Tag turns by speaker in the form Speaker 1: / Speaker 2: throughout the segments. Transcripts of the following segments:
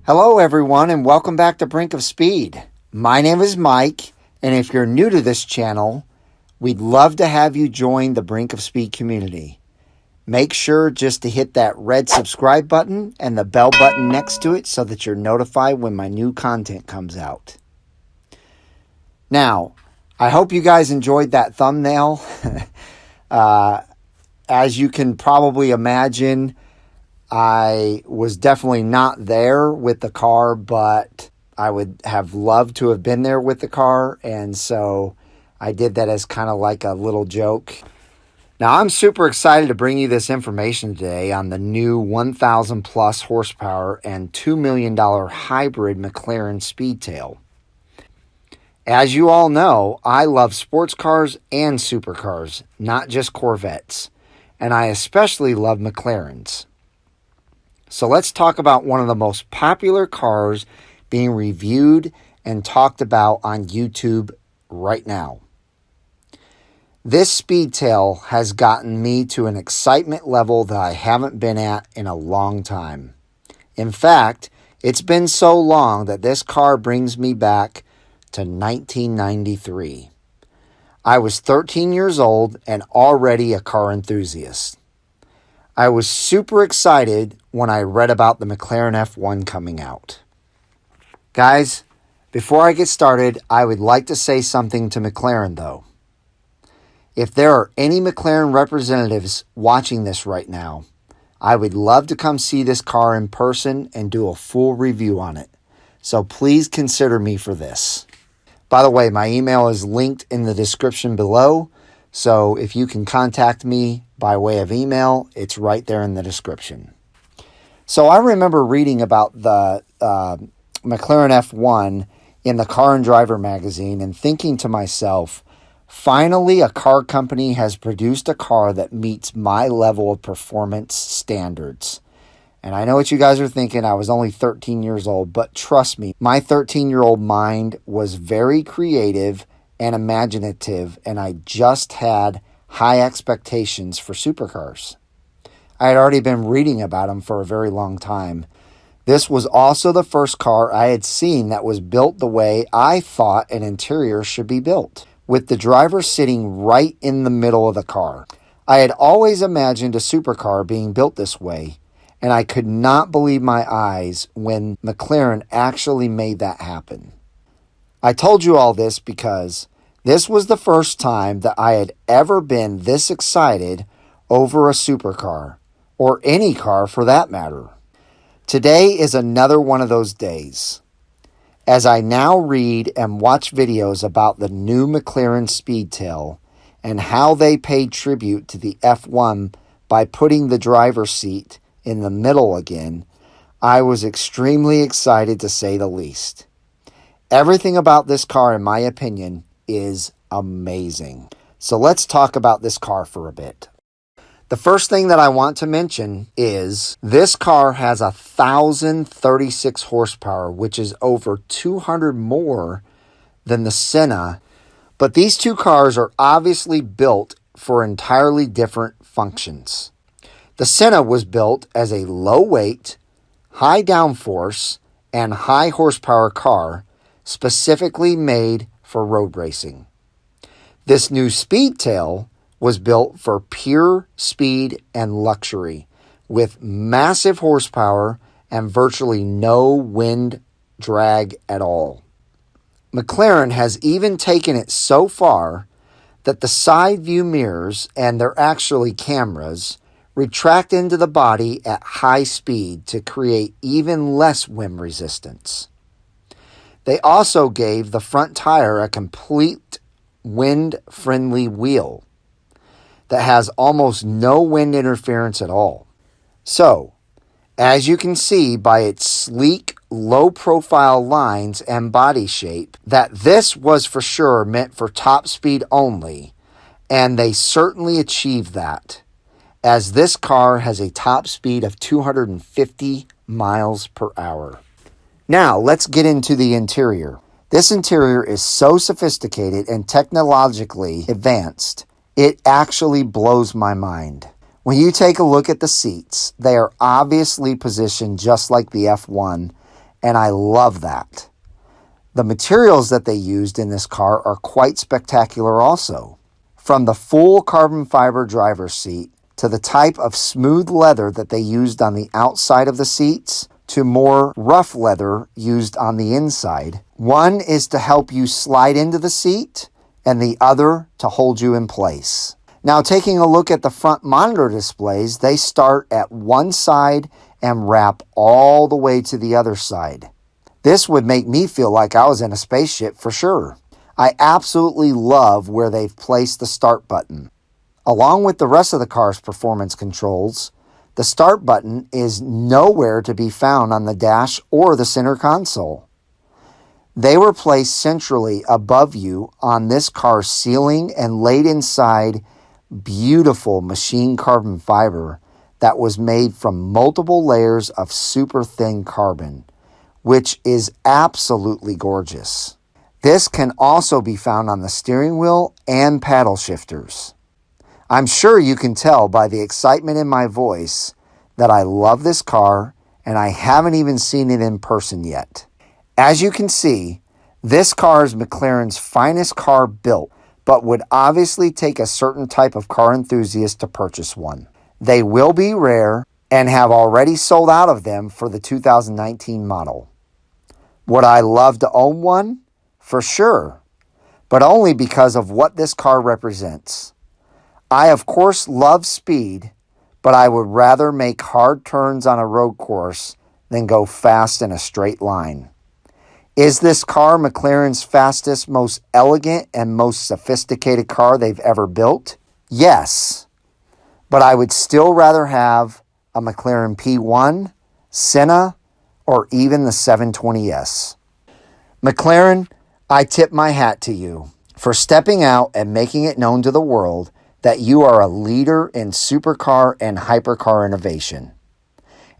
Speaker 1: Hello everyone and welcome back to Brink of Speed. My name is Mike, and if you're new to this channel, we'd love to have you join the Brink of Speed community. Make sure just to hit that red subscribe button and the bell button next to it so that you're notified when my new content comes out. Now, I hope you guys enjoyed that thumbnail. As you can probably imagine, I was definitely not there with the car, but I would have loved to have been there with the car, and so I did that as kind of like a little joke. Now, I'm super excited to bring you this information today on the new 1,000 plus horsepower and $2 million hybrid McLaren Speedtail. As you all know, I love sports cars and supercars, not just Corvettes, and I especially love McLarens. So let's talk about one of the most popular cars being reviewed and talked about on YouTube right now. This Speedtail has gotten me to an excitement level that I haven't been at in a long time. In fact, it's been so long that this car brings me back to 1993. I was 13 years old and already a car enthusiast. I was super excited when I read about the McLaren F1 coming out. Guys, before I get started, I would like to say something to McLaren though. If there are any McLaren representatives watching this right now, I would love to come see this car in person and do a full review on it. So please consider me for this. By the way, my email is linked in the description below. So if you can contact me by way of email, it's right there in the description. So I remember reading about the McLaren F1 in the Car and Driver magazine and thinking to myself, finally a car company has produced a car that meets my level of performance standards. And I know what you guys are thinking, I was only 13 years old, but trust me, my 13-year-old mind was very creative and imaginative, and I just had high expectations for supercars. I had already been reading about them for a very long time. This was also the first car I had seen that was built the way I thought an interior should be built, with the driver sitting right in the middle of the car. I had always imagined a supercar being built this way, and I could not believe my eyes when McLaren actually made that happen. I told you all this because this was the first time that I had ever been this excited over a supercar, or any car for that matter. Today is another one of those days. As I now read and watch videos about the new McLaren Speedtail and how they paid tribute to the F1 by putting the driver's seat in the middle again, I was extremely excited to say the least. Everything about this car, in my opinion, is amazing. So let's talk about this car for a bit. The first thing that I want to mention is this car has 1,036 horsepower, which is over 200 more than the Senna. But these two cars are obviously built for entirely different functions. The Senna was built as a low-weight, high downforce, and high horsepower car specifically made for road racing. This new Speedtail was built for pure speed and luxury, with massive horsepower and virtually no wind drag at all. McLaren has even taken it so far that the side view mirrors, and they're actually cameras, retract into the body at high speed to create even less wind resistance. They also gave the front tire a complete wind-friendly wheel that has almost no wind interference at all. So, as you can see by its sleek, low-profile lines and body shape, that this was for sure meant for top speed only, and they certainly achieved that, as this car has a top speed of 250 miles per hour. Now, let's get into the interior. This interior is so sophisticated and technologically advanced, it actually blows my mind. When you take a look at the seats, they are obviously positioned just like the F1 and I love that. The materials that they used in this car are quite spectacular also. From the full carbon fiber driver's seat to the type of smooth leather that they used on the outside of the seats to more rough leather used on the inside. One is to help you slide into the seat and the other to hold you in place. Now, taking a look at the front monitor displays, they start at one side and wrap all the way to the other side. This would make me feel like I was in a spaceship for sure. I absolutely love where they've placed the start button. Along with the rest of the car's performance controls, the start button is nowhere to be found on the dash or the center console. They were placed centrally above you on this car's ceiling and laid inside beautiful machine carbon fiber that was made from multiple layers of super thin carbon, which is absolutely gorgeous. This can also be found on the steering wheel and paddle shifters. I'm sure you can tell by the excitement in my voice that I love this car and I haven't even seen it in person yet. As you can see, this car is McLaren's finest car built, but would obviously take a certain type of car enthusiast to purchase one. They will be rare and have already sold out of them for the 2019 model. Would I love to own one? For sure, but only because of what this car represents. I, of course, love speed, but I would rather make hard turns on a road course than go fast in a straight line. Is this car McLaren's fastest, most elegant, and most sophisticated car they've ever built? Yes, but I would still rather have a McLaren P1, Senna, or even the 720S. McLaren, I tip my hat to you for stepping out and making it known to the world that you are a leader in supercar and hypercar innovation.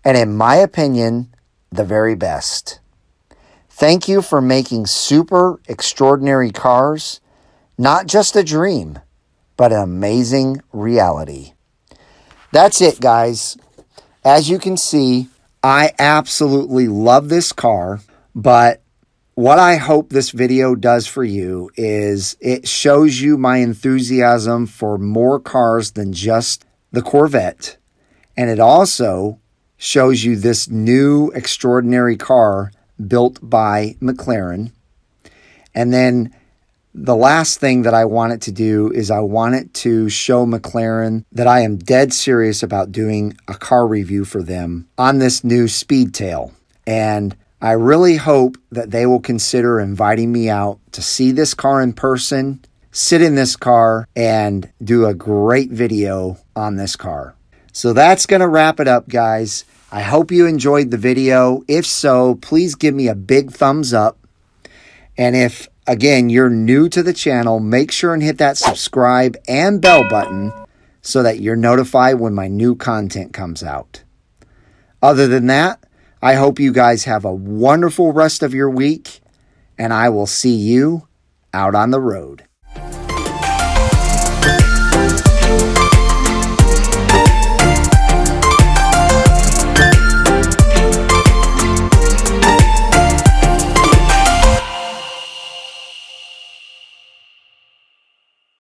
Speaker 1: And in my opinion, the very best. Thank you for making super extraordinary cars not just a dream, but an amazing reality. That's it, guys. As you can see, I absolutely love this car, but what I hope this video does for you is it shows you my enthusiasm for more cars than just the Corvette. And it also shows you this new extraordinary car built by McLaren. And then the last thing that I want it to do is I want it to show McLaren that I am dead serious about doing a car review for them on this new Speedtail. And I really hope that they will consider inviting me out to see this car in person, sit in this car, and do a great video on this car. So that's going to wrap it up, guys. I hope you enjoyed the video. If so, please give me a big thumbs up. And if, again, you're new to the channel, make sure and hit that subscribe and bell button so that you're notified when my new content comes out. Other than that, I hope you guys have a wonderful rest of your week, and I will see you out on the road.